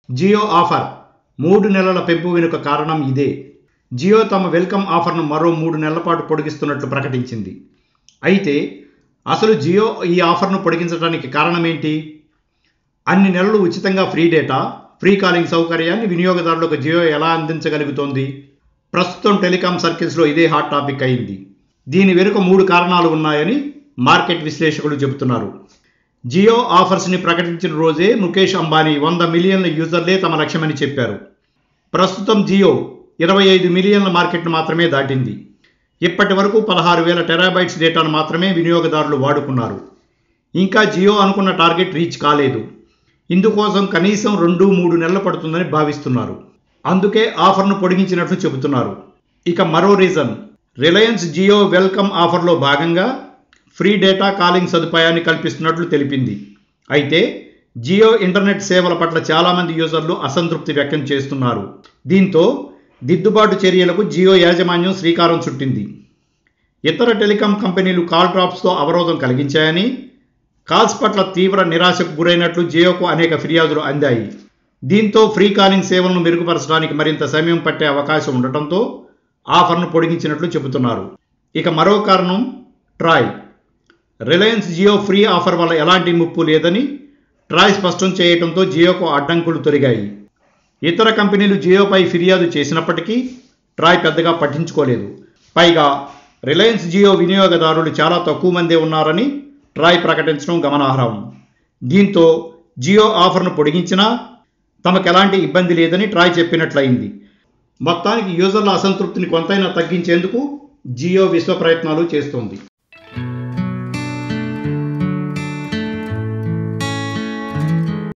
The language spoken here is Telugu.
జియో ఆఫర్ 3 నెలల పెంపు వెనుక కారణం ఇదే. జియో తమ వెల్కమ్ ఆఫర్ను మరో 3 నెలల పాటు పొడిగిస్తున్నట్లు ప్రకటించింది. అయితే అసలు జియో ఈ ఆఫర్ను పొడిగించడానికి కారణమేంటి? అన్ని నెలలు ఉచితంగా ఫ్రీ డేటా, ఫ్రీ కాలింగ్ సౌకర్యాన్ని వినియోగదారులకు జియో ఎలా అందించగలుగుతోంది? ప్రస్తుతం టెలికాం సర్కిల్స్లో ఇదే హాట్ టాపిక్ అయింది. దీని వెనుక 3 కారణాలు ఉన్నాయని మార్కెట్ విశ్లేషకులు చెబుతున్నారు. జియో ఆఫర్స్ని ప్రకటించిన రోజే ముఖేష్ అంబానీ 100 మిలియన్ల యూజర్లే తమ లక్ష్యమని చెప్పారు. ప్రస్తుతం జియో 25 మిలియన్ల మార్కెట్ను మాత్రమే దాటింది. ఇప్పటి వరకు 16,000 టెరాబైట్స్ డేటాను మాత్రమే వినియోగదారులు వాడుకున్నారు. ఇంకా జియో అనుకున్న టార్గెట్ రీచ్ కాలేదు. ఇందుకోసం కనీసం 2-3 నెలలు పడుతుందని భావిస్తున్నారు. అందుకే ఆఫర్ను పొడిగించినట్లు చెబుతున్నారు. ఇక మరో రీజన్, రిలయన్స్ జియో వెల్కమ్ ఆఫర్లో భాగంగా ఫ్రీ డేటా కాలింగ్ సదుపాయాన్ని కల్పిస్తున్నట్లు తెలిపింది. అయితే జియో ఇంటర్నెట్ సేవల పట్ల చాలామంది యూజర్లు అసంతృప్తి వ్యక్తం చేస్తున్నారు. దీంతో దిద్దుబాటు చర్యలకు జియో యాజమాన్యం శ్రీకారం చుట్టింది. ఇతర టెలికాం కంపెనీలు కాల్ డ్రాప్స్తో అవరోధం కలిగించాయని, కాల్స్ పట్ల తీవ్ర నిరాశకు గురైనట్లు జియోకు అనేక ఫిర్యాదులు అందాయి. దీంతో ఫ్రీ కాలింగ్ సేవలను మెరుగుపరచడానికి మరింత సమయం పట్టే అవకాశం ఉండటంతో ఆఫర్ను పొడిగించినట్లు చెబుతున్నారు. ఇక మరో కారణం TRAI. Reliance Jio free offer వల్ల ఎలాంటి ముప్పు లేదని ట్రాయ్ స్పష్టం చేయడంతో జియోకు అడ్డంకులు తొలగాయి. ఇతర కంపెనీలు జియోపై ఫిర్యాదు చేసినప్పటికీ ట్రాయ్ పెద్దగా పట్టించుకోలేదు. పైగా రిలయన్స్ జియో వినియోగదారులు చాలా తక్కువ మందే ఉన్నారని ట్రాయ్ ప్రకటించడం గమనార్హం. దీంతో జియో ఆఫర్ను పొడిగించినా తమకెలాంటి ఇబ్బంది లేదని ట్రాయ్ చెప్పినట్లయింది. మొత్తానికి యూజర్ల అసంతృప్తిని కొంతైనా తగ్గించేందుకు జియో విశ్వ ప్రయత్నాలు చేస్తోంది.